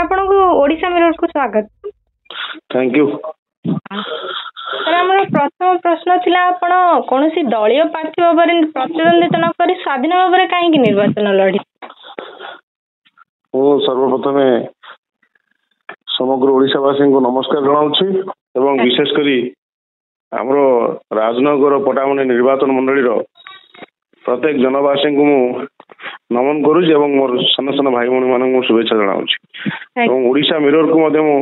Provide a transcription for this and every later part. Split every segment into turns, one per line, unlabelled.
आपनको Odisha mirror को स्वागत।
Thank you
sir हमर प्रथम प्रश्न थिला आपण कोनोसी दलीय प्रार्थी भाबरे प्रतिद्वंदिता न करी स्वाधीन भाबरे काहे कि निर्वाचन लड़ी?
ओ सर्वप्रथमे समग्र ओडिशावासी को नमस्कार जनाउछि एवं विशेष करी हमरो राजनगर पटामुनी निर्वाचन मंडली रो प्रत्येक जनवासी को नमन करूँ एवं मोर सान सान भाई भौणी मान शुभेच्छा जनाऊँ और ओडिशा मिरर को मध्य मु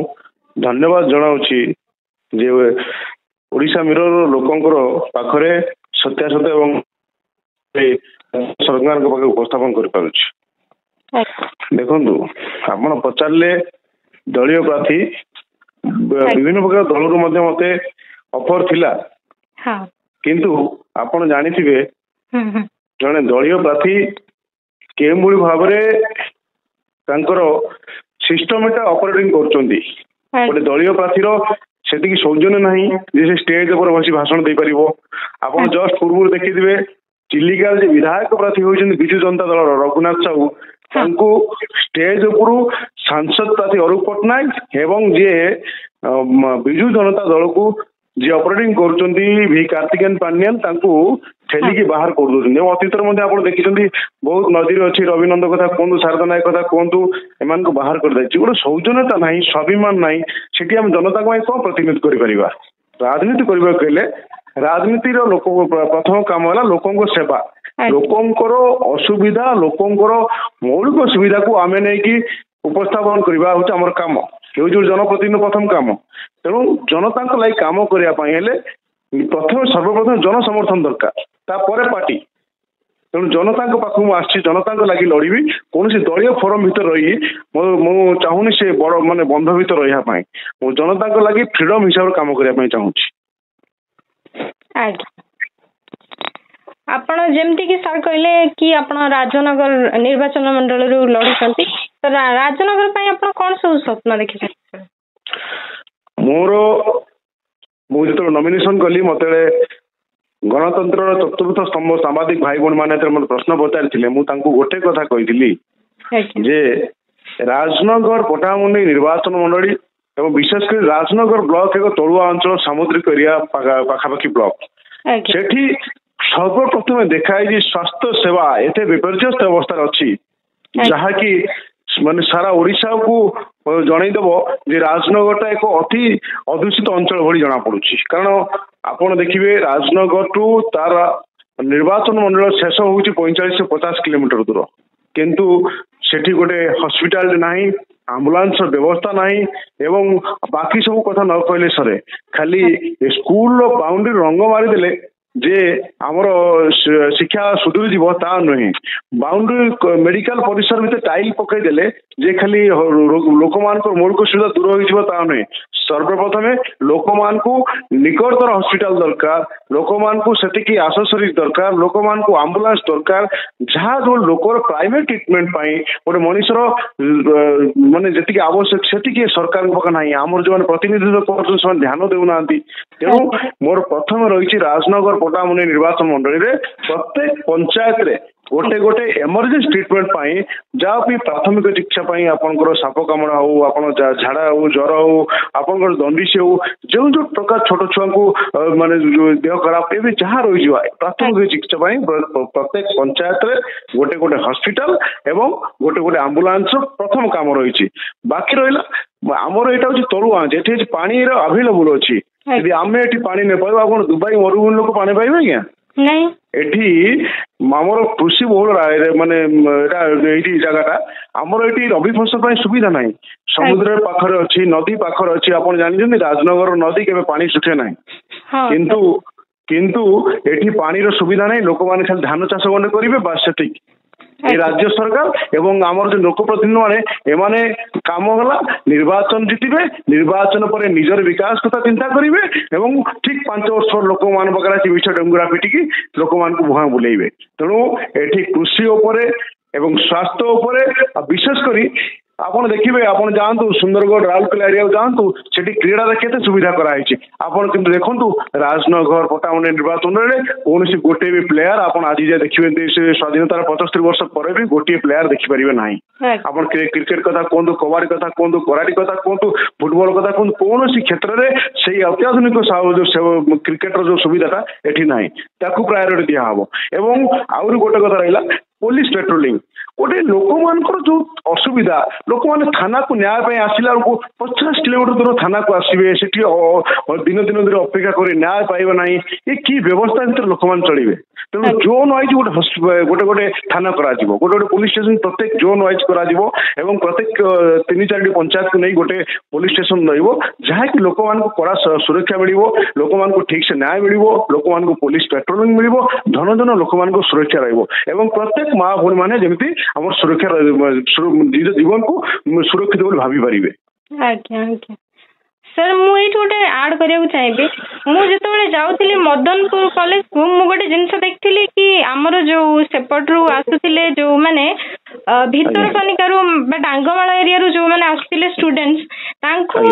धन्यवाद जनाऊँ जे ओडिशा मिरर लोकंकर पाखरे सत्यासत्य एवं सरकार के पाखे उपस्थापन कर पारुछि। देखंतु आपण पचारले दलीय प्रार्थी विभिन्न प्रकार दल मध्य मते ऑफर थिला किंतु आपण जानिथिबे जने दलीय प्रार्थी केमभଳି भाबरे तांकर सिस्टमटा ऑपरेटिंग करचोंदी गोटे दलीय प्रार्थीर सेतिकी सौजन्य नाही जे से स्टेज पर बसी भाषण दे परिबो। आपण जस्ट पूर्व देखिथिबे चिलिका जे विधायक प्रार्थी होइछन बिजू जनता दल रघुनाथ साहू तांको स्टेज उपरु सांसद प्रार्थी अरूप पटनायक एवं जे बिजू जनता दल को जे ऑपरेटिंग करचोंदी भी कार्तिकेन पांड्यान तांको ठेलिकी बाहर कर दोछन। अतीतर मध्ये आपण देखिछन्ती बहुत नदीर अछि रविनंद कथा कोंदु शारदा नायक कथा कोंदु एमान को बाहर कर दैछि गोटे सौजन्यता नाही स्वाभिमान नाही सेठी हम जनता को को प्रतिनिधित्व करि परिबा। राजनीति करबा कहले राजनीति रो लोक प्रथम काम होला लोकन को सेवा लोकन को असुविधा लोकन को मौलिक सुविधा को आमे नै कि उपस्थापन करबा होछ हमर काम यो जो जनप्रतिनिधि प्रथम काम तेणु जनता को लाई काम करिया पई हेले प्रथम सर्वप्रथम जन समर्थन दरकार तापर पार्टी तेणु जनता पाखु आसी जनता लगी लड़बी कौन दलीय फोरम भीतर रही मु चाहूनी से बड़ माने बंध भीतर रहा जनता लगी फ्रीडम हिसाब से काम करने चाहूँगी।
आपण जेमती कि सर कहले कि आपण राजनगर निर्वाचन मंडल रु लड़ुछंती तो राजनगर पई आपण कोन सब स्वप्न देखि
मोर मु जो नॉमिनेशन कली मते गणतंत्र चतुर्थ स्तंभ सामाजिक भाई भौणी माने मत प्रश्न पचारि गोटे कथा कही जे राजनगर पटामुंडी निर्वाचन मंडली एवं विशेषकर राजनगर ब्लॉक एक तलुआ अंचल सामुद्रिक एरिया पाखापाखि ब्लॉक सेठी सर्वप्रथम देखाई स्वास्थ्य सेवा एते विपर्यस्त अवस्था अच्छी जहाँकि माने सारा ओडिशा को जनईदेव जे राजनगर एक अति अदूषित अंचल भली जना पड़ुछि कारण आपण देखिए राजनगर टू तार निर्वाचन मंडल शेष होउछि 45 से 50 किलोमीटर दूर किंतु सेठी गोटे हॉस्पिटल नाही एम्बुलेंस व्यवस्था नाही एवं बाकी सब कथा न कहले सरे खाली स्कूल बाउंड्री रंग मारी देले जे आमर शिक्षा सुधुरी जीव ता नुहे बाउंड्री मेडिकल परिसर भीतर टाइल पकई देले जे खाली लोक मान मौलिक सुविधा दूर हो नुहे सर्वप्रथम लोक मान को निकटतर हॉस्पिटल दरकार लोक मान को सेटिकी आसेसरीज दरकार लोक मान को एम्बुलेंस दरकार जहाँ जो लोकर प्राइवेट ट्रीटमेंट पाई गोटे मनीषर माने जति आवश्यक सेटिकी सरकार पाखे नाही आमर जो प्रतिनिधित्व कर ध्यान देउना तेणु मोर प्रथम रही राजनगर पटामुनी निर्वाचन मंडली रे प्रत्येक पंचायत रे गोटे गोटे एमरजेंसी ट्रीटमेंट पाई जहाँ भी प्राथमिक चिकित्सा पाई आपनकर साप कामड़ा हो आपन झाड़ा हो ज्वर हो आपनकर दंडिस हो जो जो प्रकार छोट छुआ को माने देह खराब ए जहाँ रही प्राथमिक चिकित्सा पाई प्रत्येक पंचायत रे गोटे गोटे हॉस्पिटल एवं गोटे गोटे एम्बुलेंस प्रथम काम रही बाकी रहा आमर यहाँ हूँ तलुआ जे पानी अवेलेबल अच्छी यदि आम ये पानी नहीं पाइबा आप दुबई मरुभूमि लोक पानी पाइबे क्या
नहीं
एठी आमर कृषि बहुल माने जगह आमर ये रबी फसल सुविधा ना समुद्र पाखरे अच्छी नदी पाखरे अच्छी आप जानते राजनगर नदी के पानी सुखे ना किंतु किंतु एठी पानी सुविधा नहीं लोक मैंने खाली धान चाष गंडे करेंगे बास से राज्य सरकार एवं आमर जो लोक प्रतिनिधि माने एमाने काम होला निर्वाचन जीतिबे निर्वाचन पर निजर विकास कथा चिंता करेंगे एवं ठीक 5 वर्ष लोक मान पाखे विष डंगुरा पिटिकी लोक मान को भुआ बुलेबे तेणु एठी कृषि उपरे एवं स्वास्थ्य उपरे विशेष करी ଆପଣ ଦେଖିବେ ଆପଣ ଯାଆନ୍ତୁ ସୁନ୍ଦରଗଡ଼ ରାଉରକେଲା ଏରିଆକୁ ଯାଆନ୍ତୁ ସେଠି କ୍ରୀଡ଼ାରେ କେତେ ସୁବିଧା କରାଯାଇଛି ଆପଣ କିନ୍ତୁ ଦେଖନ୍ତୁ ରାଜନଗର ପଟ୍ଟାମୁଣ୍ଡାଇ ନିର୍ବାଚନରେ କୌଣସି ଗୋଟିଏ ବି ପ୍ଲେୟାର ଆପଣ ଆଜି ଯାଏ ଦେଖିବେ ସ୍ୱାଧୀନତାର 75 ବର୍ଷ ପରେ ବି ଗୋଟିଏ ପ୍ଲେୟାର ଦେଖିପାରିବେ ନାହିଁ ଆପଣ କ୍ରିକେଟ କଥା କୁହନ୍ତୁ କବାଡି କଥା କୁହନ୍ତୁ କରାଟି କଥା କୁହନ୍ତୁ ଫୁଟବଲ କଥା କୁହନ୍ତୁ କୌଣସି କ୍ଷେତ୍ରରେ ସେଇ ଅତ୍ୟାଧୁନିକ କ୍ରିକେଟର ଯୋଉ ସୁବିଧାଟା ଏଠି ନାହିଁ ତାକୁ ପ୍ରାୟୋରିଟି ଦିଆହବ ଏବଂ ଆହୁରି ଗୋଟେ କଥା ରହିଲା ପୋଲିସ ପେଟ୍ରୋଲିଂ ଗୋଟେ ଲୋକମାନଙ୍କର ଯୋଉ ଅସୁବିଧା ଲୋକମାନେ ଥାନାକୁ ନ୍ୟାୟ ପାଇଁ ଆସିଲା ବେଳକୁ 50 କିଲୋମିଟର ଦୂର ଥାନାକୁ ଆସିବେ ସେଠି ଦିନ ଦିନ ଧରି ଅପେକ୍ଷା କରି ନ୍ୟାୟ ପାଇବେ ନାହିଁ ଏ କି ବ୍ୟବସ୍ଥା ଭିତରେ ଲୋକମାନେ ଚଳିବେ ତେଣୁ ଜୋନ୍ ୱାଇଜ୍ ଗୋଟେ ଗୋଟେ ଥାନା କରାଯିବ ଗୋଟେ ଗୋଟେ ପୋଲିସ ଷ୍ଟେସନ ପ୍ରତ୍ୟେକ ଜୋନ୍ ୱାଇଜ୍ କରାଯିବ ଏବଂ ପ୍ରତ୍ୟେକ 3-4ଟି ପଞ୍ଚାୟତକୁ ନେଇ ଗୋଟେ ପୋଲିସ ଷ୍ଟେସନ ରହିବ ଯାହାକି ଲୋକମାନଙ୍କୁ କଡ଼ା ସୁରକ୍ଷା ମିଳିବ ଲୋକମାନଙ୍କୁ ଠିକ୍ ସେ ନ୍ୟାୟ ମିଳିବ ଲୋକମାନଙ୍କୁ ପୋଲିସ ପେଟ୍ରୋଲିଂ ମିଳିବ ଧନ ଧନ ଲୋକମାନଙ୍କୁ ସୁରକ୍ଷା ରହିବ ଏବଂ ପ୍ରତ୍ୟେକ ମା ଭଉଣୀ ମାନେ ଯେମିତି ଆମର ସୁରକ୍ଷା ନିଜ ଜୀବନକୁ ସୁରକ୍ଷିତ ବୋଲି ଭାବି ପାରିବେ।
ଆଜ୍ଞା ଆଜ୍ଞା ସାର୍ ମୁଁ ଏଇଠି ଗୋଟେ ଆଡ୍ କରିବାକୁ ଚାହିଁବି ମୁଁ ଯେତେବେଳେ ଯାଉଥିଲି ମଦନପୁର କଲେଜକୁ ମୁଁ ଗୋଟେ ଜିନିଷ ଦେଖିଥିଲି କି ଆମର ଯୋଉ ସେପଟରୁ ଆସୁଥିଲେ ଯୋଉମାନେ ଭିତରକନିକାରୁ ବା ଡାଙ୍ଗମାଳ ଏରିଆରୁ ଯୋଉମାନେ ଆସୁଥିଲେ ଷ୍ଟୁଡେଣ୍ଟସ୍ ତାଙ୍କୁ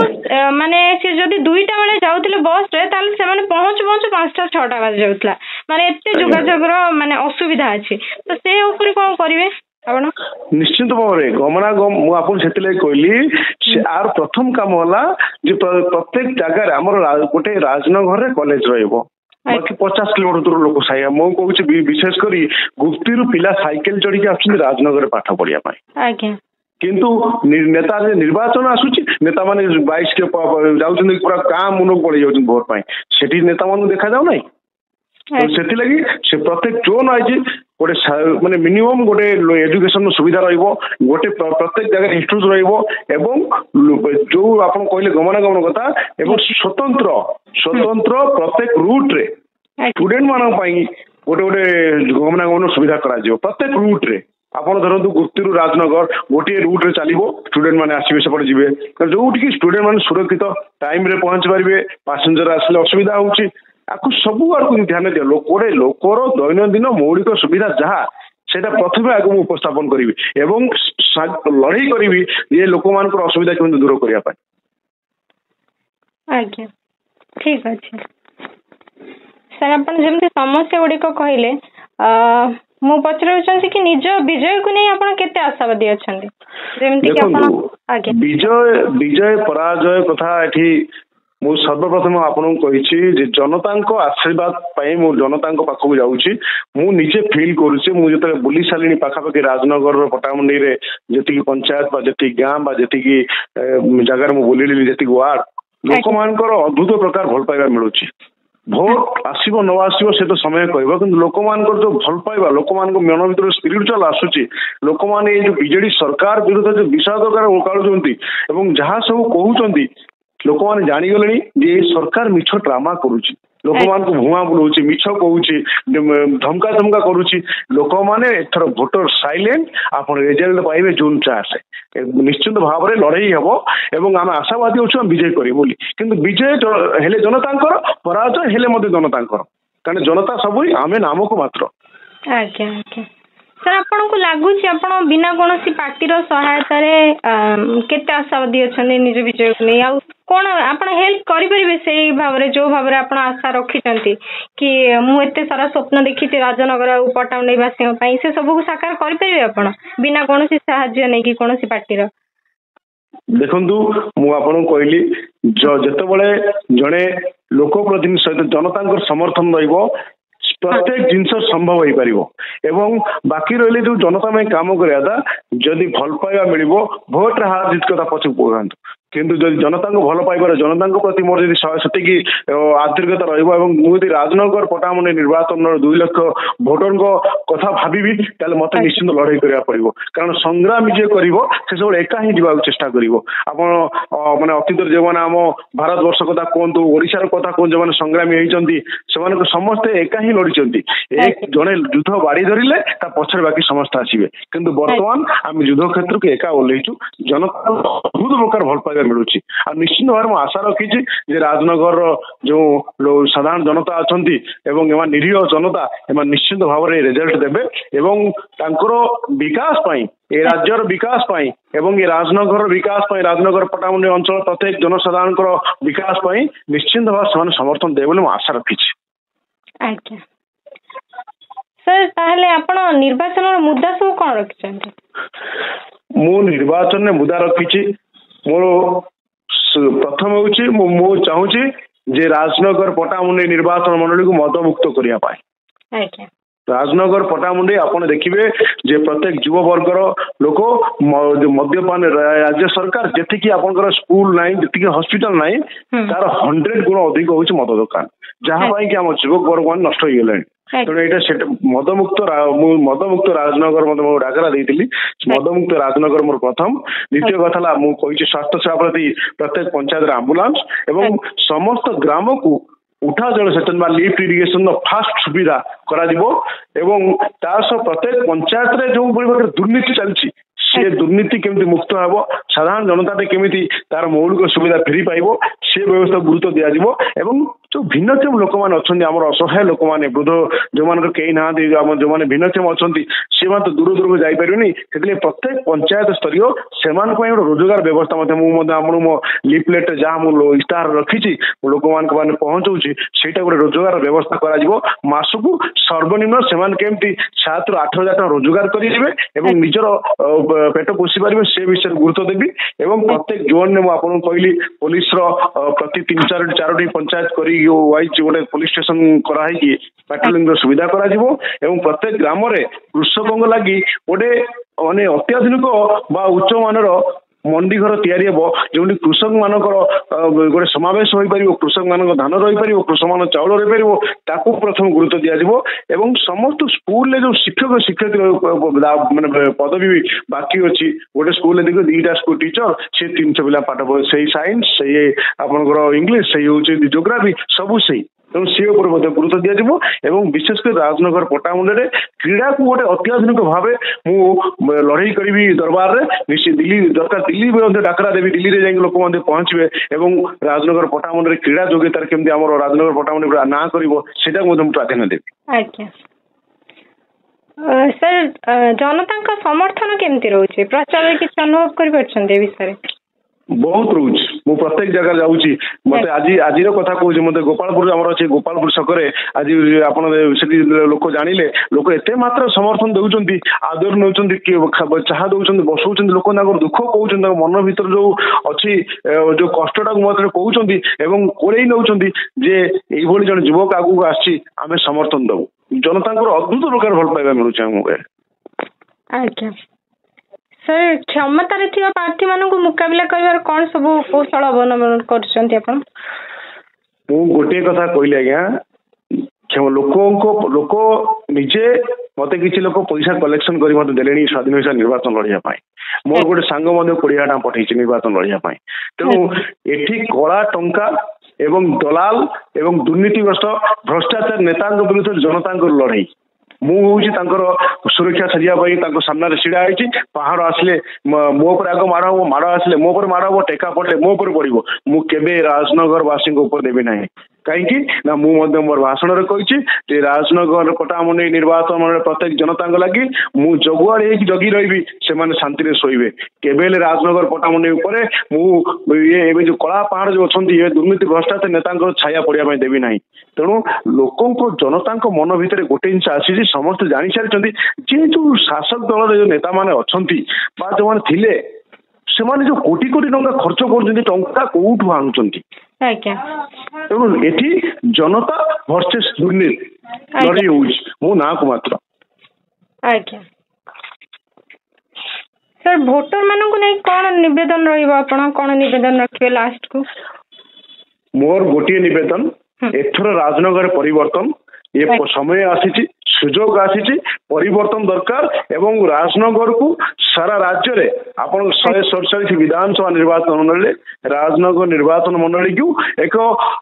ମାନେ ସେ ଯଦି 2ଟା ବେଳେ ଯାଉଥିଲେ ବସରେ ତାହେଲେ ସେମାନେ ପହଞ୍ଚୁ ପହଞ୍ଚୁ 5ଟା 6ଟା ବାଜି ଯାଉଥିଲା ମାନେ ଏତେ ଯୋଗାଯୋଗର ମାନେ ଅସୁବିଧା ଅଛି ତ ସେ ଉପରେ କଣ କରିବେ ଆପଣ?
ନିଶ୍ଚିତ ଭାବରେ ଗମନାଗମ ମୁଁ ଆପଣଙ୍କୁ ସେଥିଲାଗି କହିଲି ଆର ପ୍ରଥମ କାମ ହେଲା ଯେ ପ୍ରତ୍ୟେକ ଜାଗାରେ ଆମର ଗୋଟେ ରାଜନଗରରେ କଲେଜ ରହିବ ବାକି 50 କିଲୋମିଟର ଦୂର ଲୋକ ସାଇଆ ମୁଁ କହୁଛି ବିଶେଷ କରି ଗୁପ୍ତିରୁ ପିଲା ସାଇକେଲ ଚଢିକି ଆସୁଛନ୍ତି ରାଜନଗରରେ ପାଠ ପଢିବା ପାଇଁ କିନ୍ତୁ ନେତା ନିର୍ବାଚନ ଆସୁଛି ନେତା ମାନେ 22 ଯାଉଛନ୍ତି ପୁରା ଗାଁ ମୁନକୁ ପଳେଇ ଯାଉଛନ୍ତି ଭୋଟ ପାଇଁ ସେଠି ନେତା ମାନଙ୍କୁ ଦେଖାଯାଉନାହିଁ ସେଥିଲାଗି ସେ ପ୍ରତ୍ୟେକ ଜୋନ୍ ଆଇଛି ଗୋଟେ ମାନେ ମିନିମମ୍ ଗୋଟେ ଏଜୁକେସନ ସୁବିଧା ରହିବ ଗୋଟେ ପ୍ରତ୍ୟେକ ଜାଗାରେ ଇନଷ୍ଟିଚ୍ୟୁଟ ରହିବ ଏବଂ ଯୋଉ ଆପଣ କହିଲେ ଗମନାଗମନ କଥା ଏବଂ ସ୍ୱତନ୍ତ୍ର ପ୍ରତ୍ୟେକ ରୁଟ୍ରେ ଷ୍ଟୁଡେଣ୍ଟ ମାନଙ୍କ ପାଇଁ ଗୋଟେ ଗୋଟେ ଗମନାଗମନ ସୁବିଧା କରାଯିବ ପ୍ରତ୍ୟେକ ରୁଟ୍ରେ ଆପଣ ଧରନ୍ତୁ ଗୁପ୍ତିରୁ ରାଜନଗର ଗୋଟିଏ ରୁଟ୍ରେ ଚାଲିବ ଷ୍ଟୁଡେଣ୍ଟ ମାନେ ଆସିବେ ସେପଟେ ଯିବେ ଯୋଉଠିକି ଷ୍ଟୁଡେଣ୍ଟ ମାନେ ସୁରକ୍ଷିତ ଟାଇମରେ ପହଞ୍ଚି ପାରିବେ ପାସେଞ୍ଜର ଆସିଲେ ଅସୁବିଧା ହଉଛି ଆକୁ ସବୁ ଆଡକୁ ଧ୍ୟାନ ଦିଅ ଗୋଟେ ଲୋକର ଦୈନନ୍ଦିନ ମୌଳିକ ସୁବିଧା ଯାହା ସେଇଟା ପ୍ରଥମେ ଆଗକୁ ମୁଁ ଉପସ୍ଥାପନ କରିବି ଏବଂ ଲଢେଇ କରିବି ଯେ ଲୋକମାନଙ୍କର ଅସୁବିଧା କେମିତି ଦୂର କରିବା ପାଇଁ।
ଆଜ୍ଞା ଠିକ ଅଛି ସାର୍ ଆପଣ ଯେମିତି ସମସ୍ୟା ଗୁଡିକ କହିଲେ ମୁଁ ପଚାରିବାକୁ ଚାହୁଁଛି କି ନିଜ ବିଜୟକୁ ନେଇ ଆପଣ କେତେ ଆଶାବାଦୀ ଅଛନ୍ତି ଯେମିତି କି ଆପଣ
ବିଜୟ ପରାଜୟ କଥା ଏଠି ମୁଁ ସର୍ବପ୍ରଥମ ଆପଣଙ୍କୁ କହିଛି ଯେ ଜନତାଙ୍କ ଆଶୀର୍ବାଦ ପାଇଁ ମୁଁ ଜନତାଙ୍କ ପାଖକୁ ଯାଉଛି ମୁଁ ନିଜେ ଫିଲ୍ କରୁଛି ମୁଁ ଯେତେବେଳେ ବୁଲି ସାରିଲିଣି ପାଖାପାଖି ରାଜନଗରର ପଟ୍ଟାମୁଣ୍ଡେଇରେ ଯେତିକି ପଞ୍ଚାୟତ ବା ଯେତିକି ଗାଁ ବା ଯେତିକି ଜାଗାରେ ମୁଁ ବୁଲିଲି ଯେତିକି ୱାର୍ଡ ଲୋକମାନଙ୍କର ଅଦ୍ଭୁତ ପ୍ରକାର ଭଲ ପାଇବା ମିଳୁଛି ଭୋଟ ଆସିବ ନ ଆସିବ ସେ ତ ସମୟ କହିବ କିନ୍ତୁ ଲୋକମାନଙ୍କର ଯୋଉ ଭଲ ପାଇବା ଲୋକମାନଙ୍କ ମନ ଭିତରେ ସ୍ପିରିଚୁଆଲ ଆସୁଛି ଲୋକମାନେ ଏଇ ଯୋଉ ବିଜେଡି ସରକାର ବିରୁଦ୍ଧରେ ଯୋଉ ବିଷାଦକାର ଓକାଳୁଛନ୍ତି ଏବଂ ଯାହା ସବୁ କହୁଛନ୍ତି ଲୋକମାନେ ଜାଣିଗଲେଣି ଯେ ଏଇ ସରକାର ମିଛ ଡ୍ରାମା କରୁଛି ଲୋକମାନଙ୍କୁ ଭୁଆଁ ବୁଲଉଛି ମିଛ କହୁଛି ଧମକା କରୁଛି ଲୋକମାନେ ଏଥର ଭୋଟର ସାଇଲେଣ୍ଟ ଆପଣ ରେଜଲ୍ଟ ପାଇବେ ଜୁନ୍ 4 ନିଶ୍ଚିତ ଭାବରେ ଲଢେଇ ହେବ ଏବଂ ଆମେ ଆଶାବାଦୀ ଅଛୁ ଆମେ ବିଜୟ କରିବୁ ବୋଲି କିନ୍ତୁ ବିଜୟ ହେଲେ ଜନତାଙ୍କର ପରାଜୟ ହେଲେ ମଧ୍ୟ ଜନତାଙ୍କର କାରଣ ଜନତା ସବୁ ଆମେ ନାମକୁ ମାତ୍ର।
ଆଜ୍ଞା ଆଜ୍ଞା ସାର୍ ଆପଣଙ୍କୁ ଲାଗୁଛି ଆପଣ ବିନା କୌଣସି ପାର୍ଟିର ସହାୟତାରେ କେତେ ଆଶାବାଦୀ ଅଛନ୍ତି ନିଜ ବିଜୟକୁ ନେଇ ଆଉ କଣ ଆପଣ ହେଲ୍ପ କରିପାରିବେ ସେଇ ଭାବରେ ଯୋଉ ଭାବରେ ଆପଣ ଆଶା ରଖିଛନ୍ତି କି ମୁଁ ଏତେ ସାରା ସ୍ୱପ୍ନ ଦେଖିଛି ରାଜନଗର ଆଉ ପଟ୍ଟାମୁଣ୍ଡାଇ ବାସୀଙ୍କ ପାଇଁ ସେ ସବୁକୁ ସାକାର କରିପାରିବେ ଆପଣ ବିନା କୌଣସି ସାହାଯ୍ୟ ନେଇକି କୌଣସି ପାର୍ଟିର?
ଦେଖନ୍ତୁ ମୁଁ ଆପଣଙ୍କୁ କହିଲି ଯେତେବେଳେ ଜଣେ ଲୋକପ୍ରତିନିଧି ସହିତ ଜନତାଙ୍କର ସମର୍ଥନ ରହିବ ପ୍ରତ୍ୟେକ ଜିନିଷ ସମ୍ଭବ ହେଇପାରିବ ଏବଂ ବାକି ରହିଲେ ଯୋଉ ଜନତା ପାଇଁ କାମ କରିବା ଯଦି ଭଲ ପାଇବା ମିଳିବ ଭୋଟରେ ହାର ଜିତ କଥା ପଛକୁ ପକାନ୍ତୁ କିନ୍ତୁ ଯଦି ଜନତାଙ୍କୁ ଭଲ ପାଇବାର ଜନତାଙ୍କ ପ୍ରତି ମୋର ଯଦି ସେତିକି ଆନ୍ତରିକତା ରହିବ ଏବଂ ମୁଁ ଯଦି ରାଜନଗର ପଟ୍ଟାମୁଣ୍ଡାଇ ନିର୍ବାଚନର 2 ଲକ୍ଷ ଭୋଟରଙ୍କ କଥା ଭାବିବି ତାହେଲେ ମତେ ନିଶ୍ଚିତ ଲଢେଇ କରିବାକୁ ପଡିବ କାରଣ ସଂଗ୍ରାମ ଯିଏ କରିବ ସେ ସବୁବେଳେ ଏକା ହିଁ ଯିବାକୁ ଚେଷ୍ଟା କରିବ ଆପଣ ମାନେ ଅତୀତରେ ଯେଉଁମାନେ ଆମ ଭାରତ ବର୍ଷ କଥା କୁହନ୍ତୁ ଓଡିଶାର କଥା କୁହନ୍ତୁ ଯେଉଁମାନେ ସଂଗ୍ରାମୀ ହେଇଛନ୍ତି ସେମାନଙ୍କୁ ସମସ୍ତେ ଏକା ହିଁ ଲଢିଛନ୍ତି ଜଣେ ଯୁଦ୍ଧ ବାଡି ଧରିଲେ ତା ପଛରେ ବାକି ସମସ୍ତେ ଆସିବେ କିନ୍ତୁ ବର୍ତ୍ତମାନ ଆମେ ଯୁଦ୍ଧ କ୍ଷେତ୍ରକୁ ଏକା ଓହ୍ଲେଇଛୁ ଜନତା ବହୁତ ପ୍ରକାର ଭଲ ପାଇବା पाइबा मिलूँ आ निश्चित भाव में आशा रखी जे राजनगर जो साधारण जनता अच्छा एवं निरीह जनता एम निश्चित भाव में रिजल्ट देवे एवं तांकर विकास पाई ए राज्यर विकास पाई एवं ये राजनगर विकास पाई राजनगर पटामुंडी अंचल प्रत्येक जनसाधारण विकास पाई निश्चित भाव से समर्थन देवे बोली आशा रखी।
आज्ञा सर ताहले आपण निर्वाचन मुद्दा सब कौन रखिछन्ते?
मु निर्वाचन में मुद्दा रखी मोर प्रथम होची मु चाहूची जे राजनगर पटामुंडी निर्वाचन मंडली को मदमुक्त करिया पाए।
आज्ञा
राजनगर पटामुंडी आपण देखिए जे प्रत्येक युव वर्गर लोक मद्यपान राज्य सरकार जी आपंकर स्कूल नाई जी हॉस्पिटल नाई तार 100 गुण अधिक होची मद दुकान जहाँ कि आम युवक वर्ग मान नष्ट हो गले तेणु यहाँ मदमुक्त राजनगर डाकरा देती मदमुक्त राजनगर मोर प्रथम द्वितीय कथा मुझे स्वास्थ्य सेवा प्रति प्रत्येक पंचायत आंबुलांस एवं समस्त ग्राम को उठा जल सेचन लिफ्ट इरिगेशन फास्ट सुविधा करा एवं प्रत्येक पंचायत रे जो दुर्नीति चलती से दुर्नीति केमती मुक्त हम साधारण जनता केमी तार मौलिक सुविधा फेरी पाइब से व्यवस्था गुरुत्व दिज्व एवं जो भिन्नक्षम लोक मैंने अच्छा असहाय लोक मैंने वृद्ध जो मान कई ना जो मैंने भिन्नक्षम अच्छा सी तो दूर दूर को जापारे से प्रत्येक पंचायत स्तरीय से गोटे रोजगार व्यवस्था मो लिफलेट जहाँ मुझे इश्ताहार रखी लोक मैंने पहुंचाऊँगी से गोटे रोजगार व्यवस्था करसकू सर्वनिम्न से केमती 7 ରୁ 8 हजार टाइम रोजगार करेंगे निजर पेट पोषी पारे से विषय गुरुत्व देवी एवं प्रत्येक जोन में आपको कहली पुलिस प्रति 3-4 पंचायत कर वाइज गोटे पुलिस स्टेशन कराई पेट्रोलिंग सुविधा करा प्रत्येक ग्राम कृषकों लगी गोटे माने अत्याधुनिक उच्च मानर मंडी घर तैयारी जो कृषक मानकर गोटे समावेश हो पार कृषक मान धान रही पार कृषक मान चाउल रही पार प्रथम गुरुत्व दिज्व समस्त स्कूल जो शिक्षक शिक्षयित्री माने पदवी बाकी अच्छी गोटे स्कूल देखिए 2टा स्कूल टीचर से 300 पिला पाठ पढ़े से साइंस से आपंकर इंग्लीश से हूँ जियोग्राफी सबू से तेणु सी गुरुत्व दिज्व एवं विशेषकर राजनगर पटामुंडे क्रीड़ा को गोटे अत्याधुनिक भाव मुझे लड़ई करी दरबार में निश्चित दिल्ली दरकार दिल्ली डाकरा देवी दिल्ली में जाइए लोक पहुंचे एवं राजनगर पटामुंडे क्रीड़ा योग्यतार केमती आम राजनगर पटामुंडी ना कर प्राधान्य देवी।
सर जनता समर्थन केमती रोचे प्रचार किसी अनुभव कर विषय
बहुत रोच मु प्रत्येक जगह जाऊँगी मत आज आज कथा कहूँ मत गोपालपुर आम अच्छे गोपालपुर छकरे आज आप लोक जानिले लोक एत मात्र समर्थन दौरान आदर नौ चाह दौरान बसौं लोक दुख कहते मन भर जो अच्छी जो कष्टा मत कहते कोड़े नौ जे ये जन युवक आगू आम समर्थन दबू जनता अद्भुत प्रकार भल पाइबा मिलूँ।
आज्ञा सर क्षमतार प्रार्थी मान मुकाबला कर कौन सब कौशल अवलंबन कर
गोटे कथा कहली आज्ञा लोक निजे मत कि लोक पैसा कलेक्शन कर मत देले स्वाधीन हिसाब निर्वाचन लड़ाई मोर गोटे सांग 20,000 पठे निर्वाचन लड़ाई तेणु एठी कला टंका एवं दलाल एवं दुर्नीतिग्रस्त भ्रष्टाचार नेता विरुद्ध जनता लड़ाई मुझे सुरक्षा सजाई सामने छिड़ा होती पहाड़ आसले मो पर आग माड़ आसले मो पर माड़ हम टेका पड़े मो पर पड़ो मुझे राजनगर वासी देवी ना कहीं मोर भाषण में कही राजनगर पटामुंडी निर्वाचन प्रत्येक जनता लगी मु जगुआड़ी जगी रही से शांति शोबे केवे राजनगर पटामुंडी ये जो कला पहाड़ जो अच्छा ये दुर्नीति भ्रष्टाचार नेता छाया पड़ा देवी ना तेणु लोक जनता मन भितर गोटे जिन आसी समस्त जानी सारी जे जो शासक दल जो नेता मैंने अच्छा जो मैंने थिले से जो कोटी कोटी टंका खर्च कर कौटू आणुंट तेणु एठी जनता वर्सेस दुर्नीति लड़ाई हो ना को मात्र।
आज्ञा सर भोटर मानक नहीं कौन निवेदन रहा निवेदन रखिए लास्ट को
मोर गोटे निवेदन एथर राजनगर परिवर्तन ये समय आसी सुजोग आसी परिवर्तन दरकार एवं राजनगर को सारा राज्य रे आपण 147 विधानसभा निर्वाचन मंडली राजनगर निर्वाचन मंडली को एक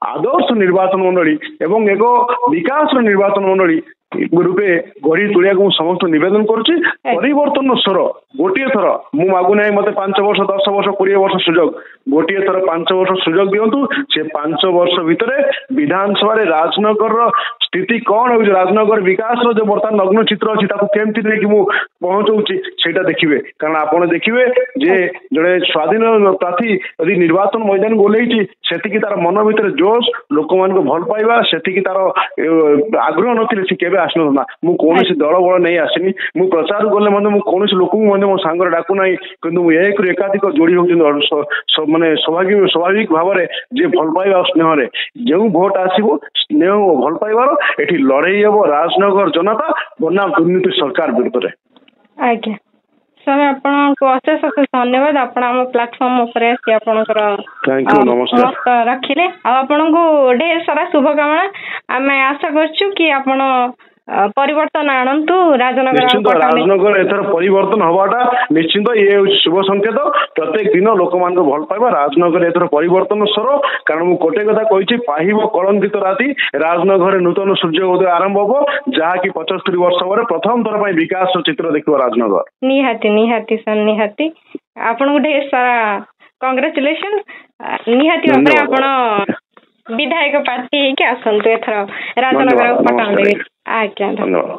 आदर्श निर्वाचन मंडली एवं एक विकास निर्वाचन मंडली ରୂପେ ଗଢି ତୋଳିବାକୁ ମୁଁ ସମସ୍ତ ନିବେଦନ କରୁଛି। ପରିବର୍ତ୍ତନ ସ୍ୱର ଗୋଟିଏ ଥର ମୁଁ ମାଗୁନାହିଁ ମତେ 5 ବର୍ଷ 10 ବର୍ଷ 20 ବର୍ଷ ସୁଯୋଗ, ଗୋଟିଏ ଥର 5 ବର୍ଷ ସୁଯୋଗ ଦିଅନ୍ତୁ। ସେ 5 ବର୍ଷ ଭିତରେ ବିଧାନସଭାରେ ରାଜନଗରର ସ୍ଥିତି କଣ ହଉଛି, ରାଜନଗର ବିକାଶର ଯୋଉ ବର୍ତ୍ତମାନ ନଗ୍ନ ଚିତ୍ର ଅଛି ତାକୁ କେମିତି ନେଇକି ମୁଁ ପହଞ୍ଚଉଛି ସେଇଟା ଦେଖିବେ। କାରଣ ଆପଣ ଦେଖିବେ ଯେ ଜଣେ ସ୍ୱାଧୀନ ପ୍ରାର୍ଥୀ ଯଦି ନିର୍ବାଚନ ମଇଦାନକୁ ଓହ୍ଲେଇଛି ସେତିକି ତାର ମନ ଭିତରେ ଜୋଶ, ଲୋକମାନଙ୍କୁ ଭଲ ପାଇବା, ସେତିକି ତାର ଆଗ୍ରହ ନଥିଲେ ସେ କେବେ ଆସିନଥାନ୍ତା। ମୁଁ କୌଣସି ଦଳ ବଳ ନେଇ ଆସିନି, ମୁଁ ପ୍ରଚାର ଗଲେ ମଧ୍ୟ ମୁଁ କୌଣସି ଲୋକଙ୍କୁ ମଧ୍ୟ ମୋ ସାଙ୍ଗରେ ଡାକୁ ନାହିଁ, କିନ୍ତୁ ମୁଁ ଏକରୁ ଏକାଧିକ ଯୋଡି ହଉଛନ୍ତି ମାନେ ସ୍ୱାଭାବିକ ଭାବରେ ଯେ ଭଲ ପାଇବା ଆଉ ସ୍ନେହରେ ଯେଉଁ ଭୋଟ ଆସିବ ସ୍ନେହ ଓ ଭଲ ପାଇବାର ଏଠି ଲଢେଇ ହେବ ରାଜନଗର ଜନତା ବନାମ ଦୁର୍ନୀତି ସରକାର ବିରୁଦ୍ଧରେ।
ଆଜ୍ଞା ସାର୍, ଆପଣଙ୍କୁ ଅଶେଷ ଅଶେଷ ଧନ୍ୟବାଦ। ଆପଣ ଆମ ପ୍ଲାଟଫର୍ମ ଉପରେ ଆସି ଆପଣଙ୍କର ମତ ରଖିଲେ, ଆଉ ଆପଣଙ୍କୁ ଢେର ସାରା ଶୁଭକାମନା। ଆମେ ଆଶା କରୁଛୁ କି ଆପଣ ପରିବର୍ତ୍ତନ ଆଣନ୍ତୁ ରାଜନଗର।
ରାଜନଗର ଏଥର ପରିବର୍ତ୍ତନ ହବାଟା ନିଶ୍ଚିନ୍ତ ଇଏ ହେଉଛି ଶୁଭ ସଂକେତ। ପ୍ରତ୍ୟେକ ଦିନ ଲୋକମାନଙ୍କୁ ଭଲ ପାଇବା ରାଜନଗର ଏଥର ପରିବର୍ତ୍ତନ ସ୍ୱର। କାରଣ ମୁଁ ଗୋଟେ କଥା କହିଛି, ପାହିବ କଳଙ୍କିତ ରାତି, ରାଜନଗରରେ ନୂତନ ସୂର୍ଯ୍ୟ ଉଦୟ ଆରମ୍ଭ ହବ, ଯାହାକି 75 ବର୍ଷ ପରେ ପ୍ରଥମ ଥର ପାଇଁ ବିକାଶ ଚିତ୍ର ଦେଖିବ ରାଜନଗର।
ନିହାତି ନିହାତି ସାର୍, ନିହାତି ଆପଣଙ୍କୁ ଢେର ସାରା କଂଗ୍ରାଚୁଲେସନ। ନିହାତି ଭାବରେ ଆପଣ ବିଧାୟକ ପ୍ରାର୍ଥୀ ହେଇକି ଆସନ୍ତୁ ଏଥର ରାଜନଗର ପଟାଣ ଦେବି। ଆଜ୍ଞା ଧନ୍ୟବାଦ।